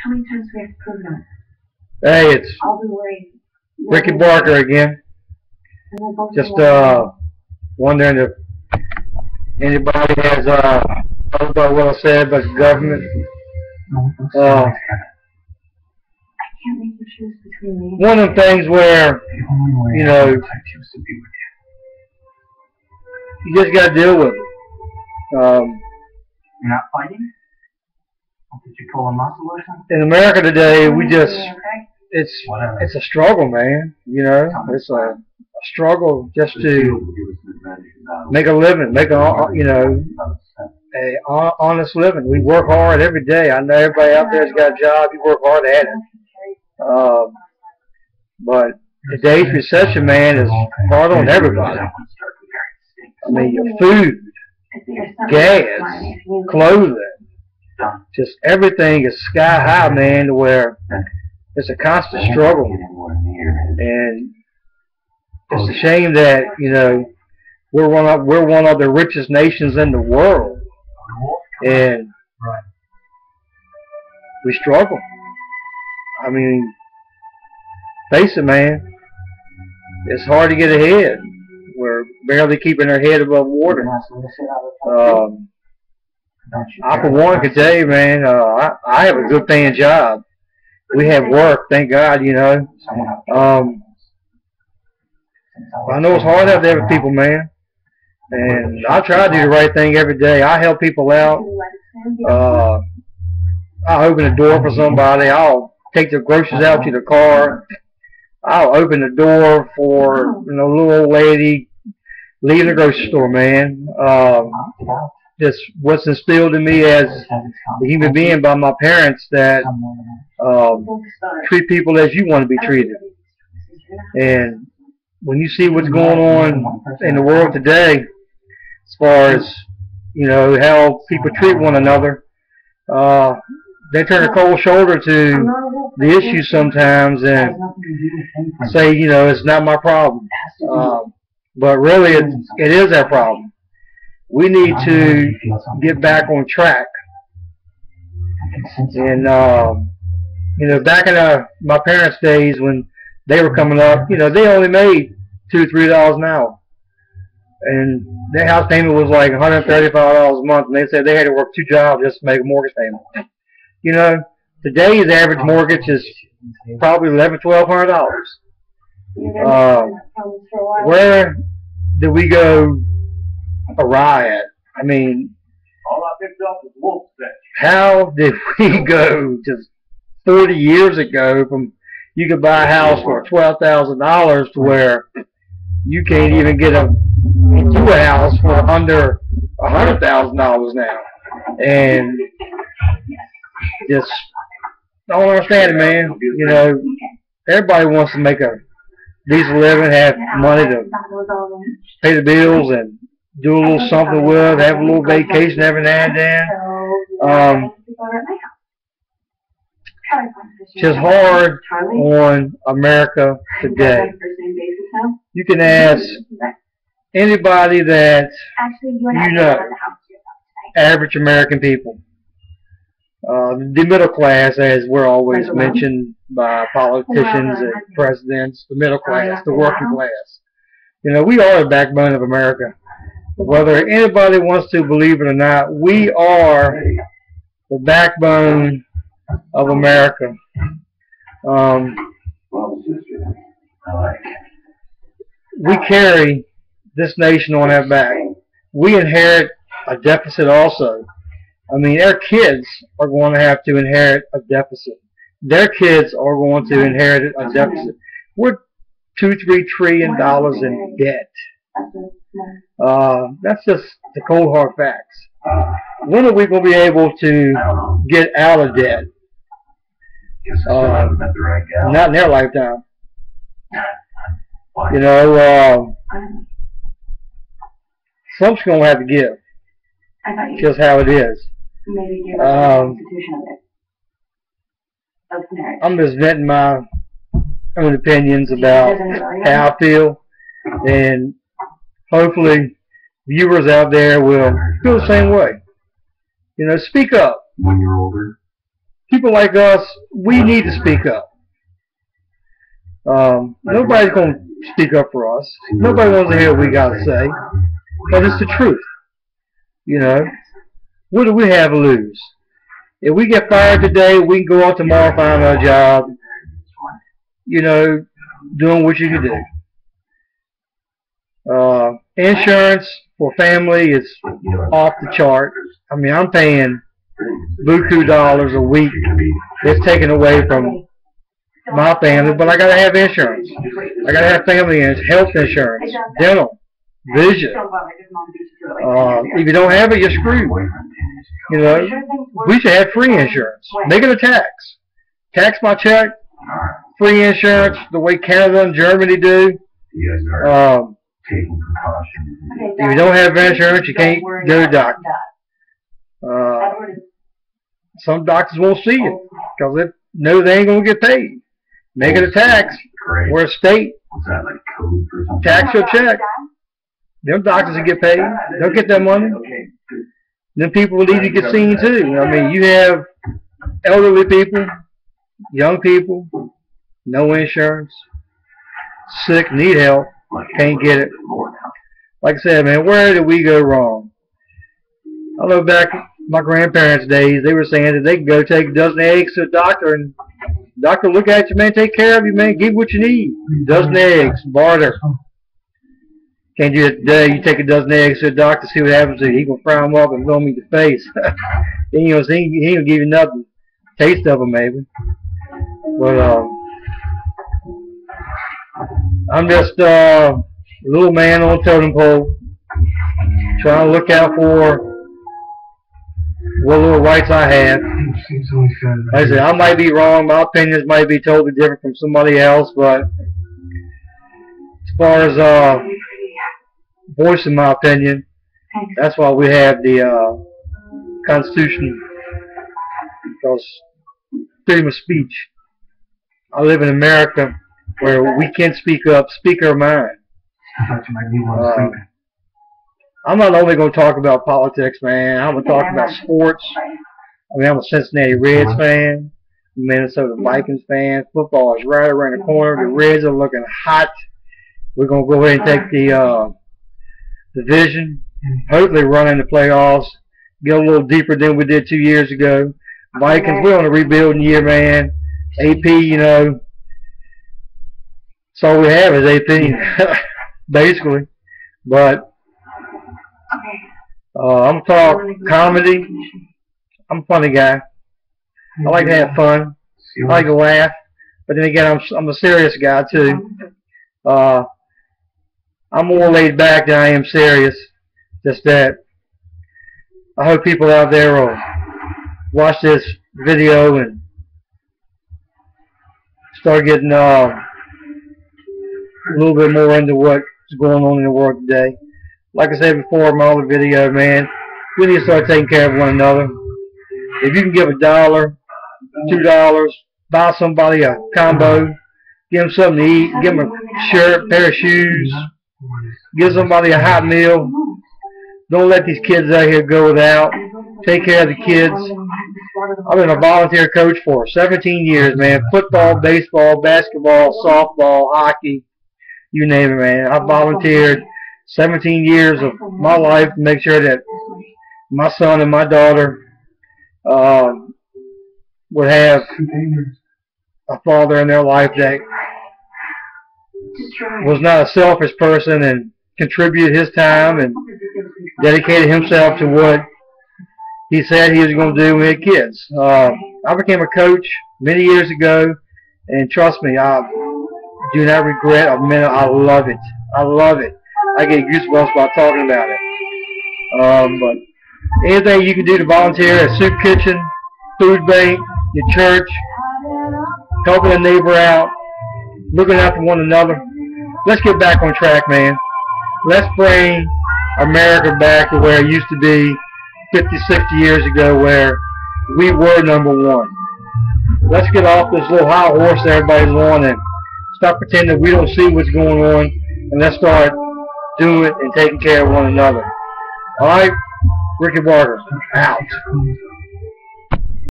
How many times do we have to prove that? Hey, it's I'll be worried. Ricky Barker again. Just wondering if anybody has thought about what I said about the government. I can't make the choice between me. One of the things where, you know, you just got to deal with it. You're not fighting? Did you pull a muscle or something? In America today, we just, it's a struggle, man. You know, it's a struggle just to make a living, make a, you know, a honest living. We work hard every day. I know everybody out there's got a job. You work hard at it. But today's recession, man, is hard on everybody. I mean, your food, gas, clothing, just everything is sky high, man, to where it's a constant struggle. And it's a shame that, you know, we're one of the richest nations in the world, and we struggle. I mean, face it, man, it's hard to get ahead. We're barely keeping our head above water. I, for one, could tell you, man, I have a good paying job. We have work, thank God, you know. I know it's hard out there with people, man. And I try to do the right thing every day. I help people out. I'll open the door for somebody. I'll take their groceries out to the car. I'll open the door for, you know, a little old lady leaving the grocery store, man. Just what's instilled in me as a human being by my parents, that treat people as you want to be treated. And when you see what's going on in the world today, as far as, you know, how people treat one another, they turn a cold shoulder to the issue sometimes and say, you know, it's not my problem. But really, it is our problem. We need to get back on track. And, you know, back in my parents' days when they were coming up, you know, they only made $2 or $3 an hour. And their house payment was like $135 a month, and they said they had to work 2 jobs just to make a mortgage payment. You know, today's average mortgage is probably $1,100–1,200. Where did we go awry at? I mean, how did we go just 40 years ago from you could buy a house for $12,000 to where you can't even get into a house for under $100,000 now? And just don't understand it, man. You know, everybody wants to make a decent living, have money to pay the bills and do a little something with, have a little vacation every now and then. Just hard on America today. You can ask anybody that you know, average American people. The middle class, as we're always mentioned by politicians and presidents, the middle class, the working class. You know, we are the backbone of America. Whether anybody wants to believe it or not, we are the backbone of America. We carry this nation on our back. We inherit a deficit also. I mean, our kids are going to have to inherit a deficit. Their kids are going to inherit a deficit. We're $2–3 trillion in debt. That's just the cold hard facts. When are we going to be able to get out of debt? Not in their lifetime. You know, something's going to have to give. Just how it is. I'm just venting my own opinions about how I feel, and hopefully viewers out there will feel the same way. You know, speak up. When you're older, people like us, we need to speak up. Nobody's going to speak up for us. Nobody wants to hear what we got to say. But it's the truth. You know, what do we have to lose? If we get fired today, we can go out tomorrow and find our job. You know, doing what you can do. Insurance for family is off the chart. I mean, I'm paying buku dollars a week. It's taken away from my family, but I gotta have insurance. I gotta have family insurance, health insurance, dental, vision. If you don't have it, you're screwed. You know, we should have free insurance. Make it a tax. Tax my check. Free insurance, the way Canada and Germany do. If you don't have insurance, you can't go to the doctor. Some doctors won't see you because they know they ain't going to get paid. Make it a tax. We're a state. Tax your check. Them doctors will get paid. They'll get that money. Then people will need to get seen too. I mean, you have elderly people, young people, no insurance, sick, need help, can't get it. Like I said, man, where did we go wrong? I know back in my grandparents' days, they were saying that they could go take a dozen eggs to the doctor, and the doctor will look at you, man, take care of you, man, give what you need. Dozen eggs, barter. Can't do it today. You take a dozen eggs to the doctor, see what happens to you. He gonna fry them up and blow them in your face. He ain't gonna give you nothing. Taste of them, maybe. But I'm just a little man on a totem pole, trying to look out for what little rights I have. Like I said, I might be wrong. My opinions might be totally different from somebody else, but as far as voicing my opinion, that's why we have the Constitution, because freedom of speech. I live in America where we can speak up, speak our mind. I'm not only going to talk about politics, man. I'm going to talk about sports. I mean, I'm a Cincinnati Reds fan, Minnesota Vikings fan. Football is right around the corner. The Reds are looking hot. We're going to go ahead and take the division, hopefully run in the playoffs, get a little deeper than we did 2 years ago. Vikings, we're on a rebuilding year, man. AP, you know, that's all we have is AP, basically. But I'm talk comedy. I'm a funny guy. I like to have fun. I like to laugh. But then again, I'm a serious guy too. I'm more laid back than I am serious. Just that I hope people out there will watch this video and start getting a little bit more into what's going on in the world today. Like I said before in my other video, man, we need to start taking care of one another. If you can give $1, $2, buy somebody a combo, give them something to eat, give them a shirt, pair of shoes, give somebody a hot meal. Don't let these kids out here go without. Take care of the kids. I've been a volunteer coach for 17 years, man. Football, baseball, basketball, softball, hockey, you name it, man. I've volunteered 17 years of my life to make sure that my son and my daughter would have a father in their life that was not a selfish person and contributed his time and dedicated himself to what he said he was going to do when he had kids. I became a coach many years ago, and trust me, I do not regret a minute. I love it. I love it. I get goosebumps by talking about it. But anything you can do to volunteer at soup kitchen, food bank, your church, helping a neighbor out, looking out for one another. Let's get back on track, man. Let's bring America back to where it used to be 50, 60 years ago, where we were #1. Let's get off this little high horse everybody's on and stop pretending we don't see what's going on, and let's start doing it and taking care of one another. All right? Ricky Barker, out.